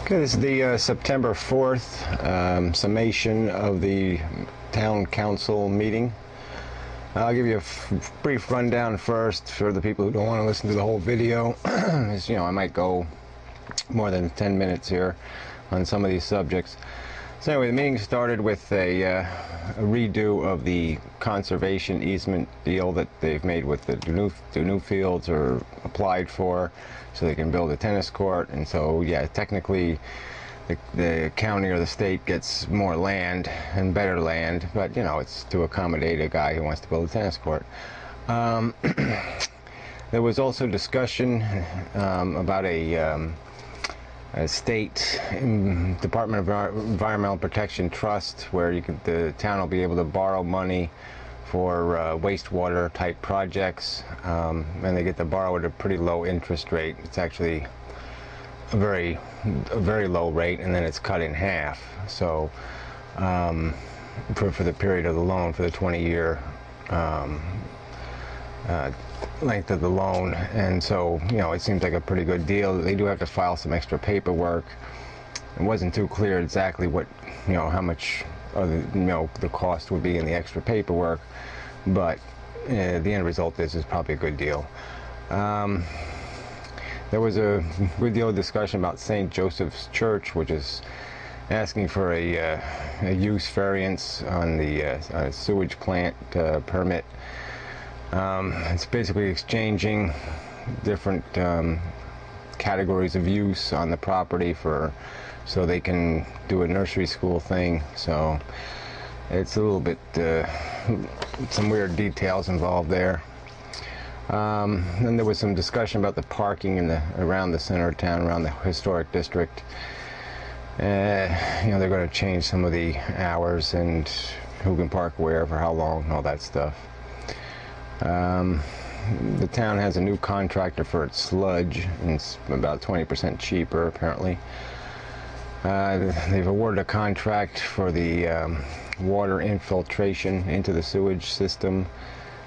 Okay, this is the September 4th summation of the Town Council meeting. I'll give you a brief rundown first for the people who don't want to listen to the whole video. As you know, I might go more than 10 minutes here on some of these subjects. So anyway, the meeting started with a redo of the conservation easement deal that they've made with the DoNotGod fields, or applied for, so they can build a tennis court. And so, yeah, technically the county or the state gets more land and better land, but you know, it's to accommodate a guy who wants to build a tennis court. There was also discussion about a state Department of Environmental Protection trust, where the town will be able to borrow money for wastewater type projects, and they get to borrow at a pretty low interest rate. It's actually a very low rate, and then it's cut in half. So for the period of the loan, for the 20-year length of the loan. And so, you know, it seems like a pretty good deal. They do have to file some extra paperwork. It wasn't too clear exactly what, you know, how much the cost would be in the extra paperwork, but the end result is probably a good deal. There was a good deal of discussion about St. Joseph's Church, which is asking for a use variance on the sewage plant permit. It's basically exchanging different categories of use on the property so they can do a nursery school thing. So it's a little bit some weird details involved there. Then there was some discussion about the parking around the center of town, around the historic district. You know, they're going to change some of the hours and who can park where for how long and all that stuff. The town has a new contractor for its sludge, and it's about 20% cheaper apparently. They've awarded a contract for the water infiltration into the sewage system,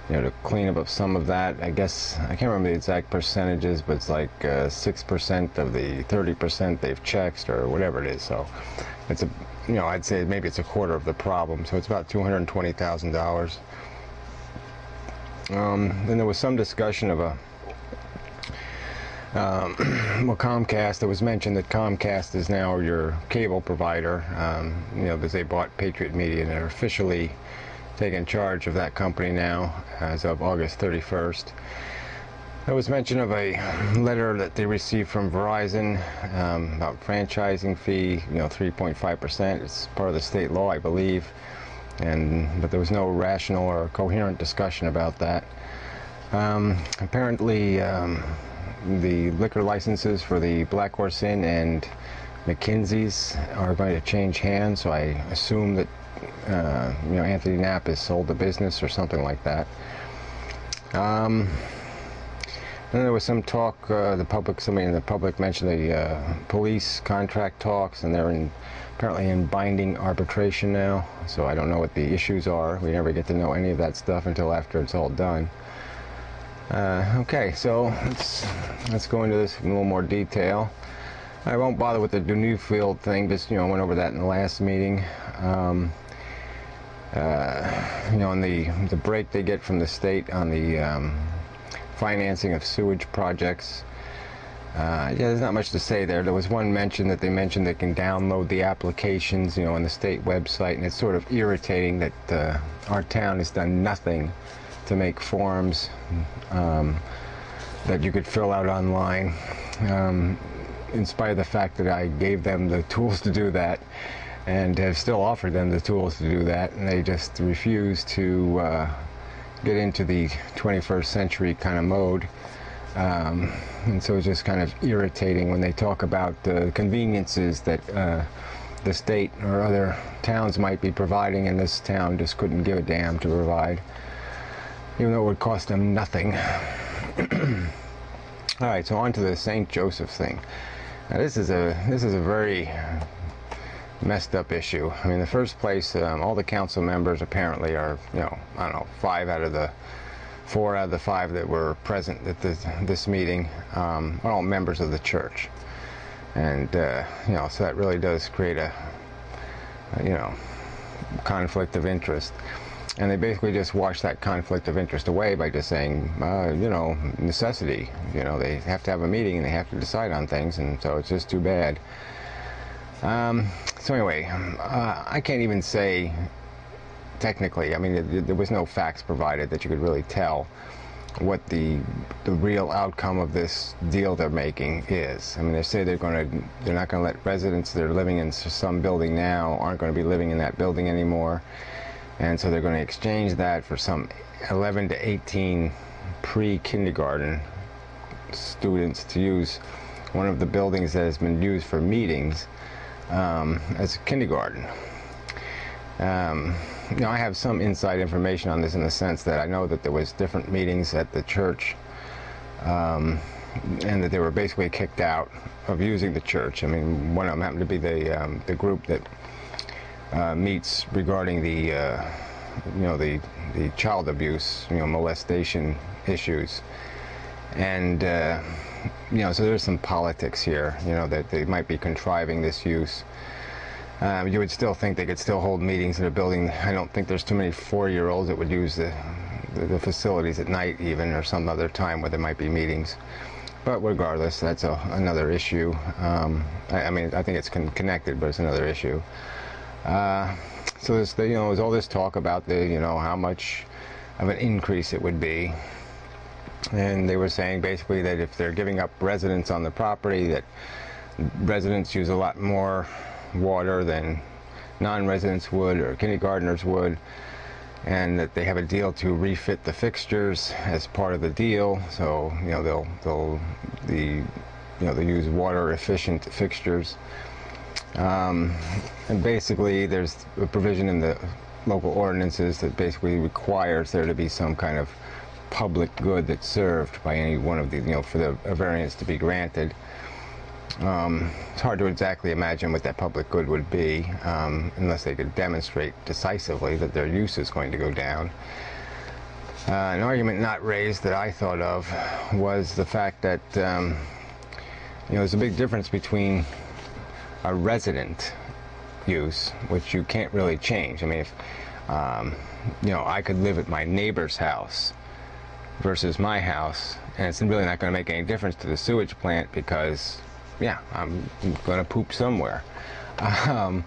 you know, to clean up some of that. I guess I can't remember the exact percentages, but it's like 6% of the 30% they've checked, or whatever it is. So it's you know, I'd say maybe it's a quarter of the problem. So it's about $220,000. Then there was some discussion of Comcast. It was mentioned that Comcast is now your cable provider, you know, because they bought Patriot Media, and they're officially taking charge of that company now as of August 31st. There was mention of a letter that they received from Verizon about franchising fee, you know, 3.5%. It's part of the state law, I believe. But there was no rational or coherent discussion about that. Apparently, the liquor licenses for the Black Horse Inn and McKinsey's are going to change hands, so I assume that you know, Anthony Knapp has sold the business or something like that. Then there was some talk. Somebody in the public mentioned the police contract talks, and they're apparently in binding arbitration now. So I don't know what the issues are. We never get to know any of that stuff until after it's all done. Okay, so let's go into this in a little more detail. I won't bother with the DoNotGod thing. Just, you know, I went over that in the last meeting. You know, on the break they get from the state on the financing of sewage projects. Yeah, there's not much to say there. There was one mention that they can download the applications, you know, on the state website, and it's sort of irritating that our town has done nothing to make forms that you could fill out online, in spite of the fact that I gave them the tools to do that, and have still offered them the tools to do that, and they just refuse to get into the 21st century kind of mode. And so it's just kind of irritating when they talk about the conveniences that the state or other towns might be providing, and this town just couldn't give a damn to provide, even though it would cost them nothing. All right, so on to the St. Joseph thing. Now this is a very messed up issue. I mean, in the first place, all the council members apparently are, you know, I don't know, 4 out of the 5 that were present at this meeting are all members of the church. And you know, so that really does create a you know, conflict of interest. And they basically just wash that conflict of interest away by just saying, you know, necessity. You know, they have to have a meeting and they have to decide on things, and so it's just too bad. So anyway, I can't even say technically, I mean, there was no facts provided that you could really tell what the real outcome of this deal they're making is. I mean, they say they're not going to let residents that are living in some building now aren't going to be living in that building anymore. And so they're going to exchange that for some 11 to 18 pre-kindergarten students to use one of the buildings that has been used for meetings as a kindergarten. You know, I have some inside information on this in the sense that I know that there was different meetings at the church, and that they were basically kicked out of using the church. I mean, one of them happened to be the group that meets regarding the you know, the child abuse, you know, molestation issues. And you know, so there's some politics here, you know, that they might be contriving this use. You would still think they could still hold meetings in a building. I don't think there's too many 4-year-olds that would use the facilities at night even, or some other time where there might be meetings. But regardless, that's another issue. I mean, I think it's connected, but it's another issue. So there's, you know, there's all this talk about you know, how much of an increase it would be. And they were saying basically that if they're giving up residents on the property, that residents use a lot more water than non-residents would or kindergartners would, and that they have a deal to refit the fixtures as part of the deal. So, you know, they'll use water efficient fixtures. And basically there's a provision in the local ordinances that basically requires there to be some kind of public good that's served by any one of the, you know, for a variance to be granted. It's hard to exactly imagine what that public good would be, unless they could demonstrate decisively that their use is going to go down. An argument not raised that I thought of was the fact that you know, there's a big difference between a resident use, which you can't really change. I mean, if you know, I could live at my neighbor's house versus my house, and it's really not going to make any difference to the sewage plant because, yeah, I'm going to poop somewhere. And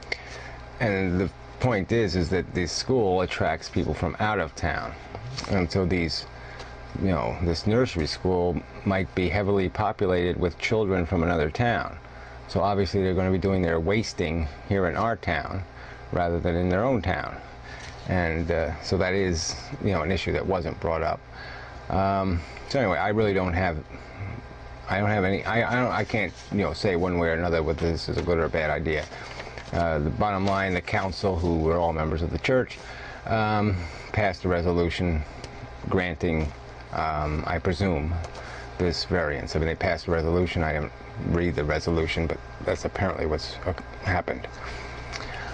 the point is that the school attracts people from out of town, and so these, you know, this nursery school might be heavily populated with children from another town. So obviously they're going to be doing their wasting here in our town rather than in their own town. And so that is, you know, an issue that wasn't brought up. So anyway, I really don't have any, I can't, you know, say one way or another whether this is a good or a bad idea. The bottom line, the council, who were all members of the church, passed a resolution granting, I presume, this variance. I mean, they passed a resolution. I didn't read the resolution, but that's apparently what's happened.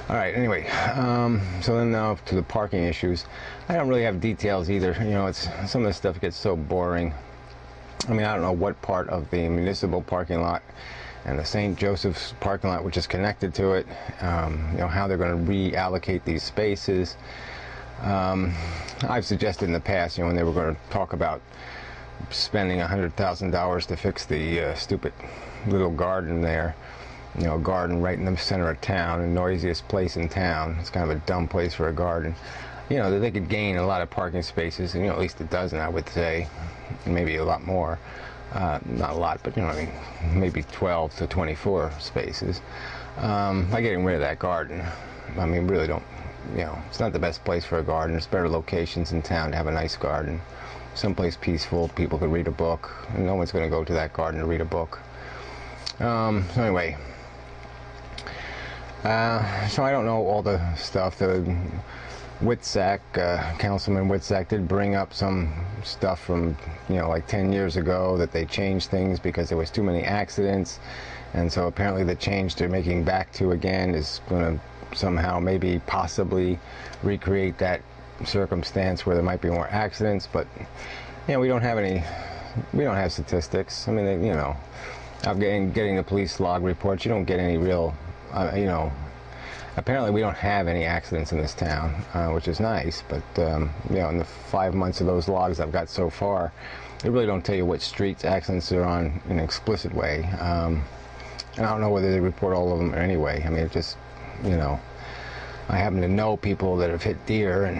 All right, anyway, so then now to the parking issues. I don't really have details either. You know, some of this stuff gets so boring. I mean, I don't know what part of the municipal parking lot and the St. Joseph's parking lot, which is connected to it, you know, how they're going to reallocate these spaces. I've suggested in the past, you know, when they were going to talk about spending $100,000 to fix the stupid little garden there, you know, a garden right in the center of town, the noisiest place in town. It's kind of a dumb place for a garden. You know, that they could gain a lot of parking spaces, you know, at least a dozen, I would say, maybe a lot more. Not a lot, but, you know, I mean, maybe 12 to 24 spaces by getting rid of that garden. I mean, really don't, you know, it's not the best place for a garden. There's better locations in town to have a nice garden. Someplace peaceful, people could read a book, and no one's going to go to that garden to read a book. So anyway, so I don't know all the stuff. The Whitsack, Councilman Whitsack did bring up some stuff from, you know, like 10 years ago, that they changed things because there was too many accidents, and so apparently the change they're making back to again is going to somehow maybe possibly recreate that circumstance where there might be more accidents. But, you know, we don't have statistics. I mean, you know, I'm getting the police log reports. You don't get any real, you know. Apparently, we don't have any accidents in this town, which is nice. But you know, in the 5 months of those logs I've got so far, they really don't tell you which streets accidents are on in an explicit way. And I don't know whether they report all of them anyway. I mean, it just, you know, I happen to know people that have hit deer, and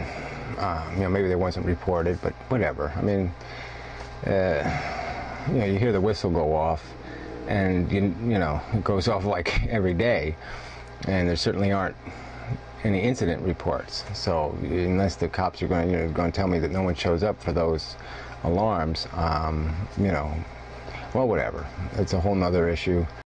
you know, maybe they wasn't reported, but whatever. I mean, you know, you hear the whistle go off, and you know, it goes off like every day, and there certainly aren't any incident reports. So unless the cops are going to tell me that no one shows up for those alarms, you know, well, whatever. It's a whole nother issue.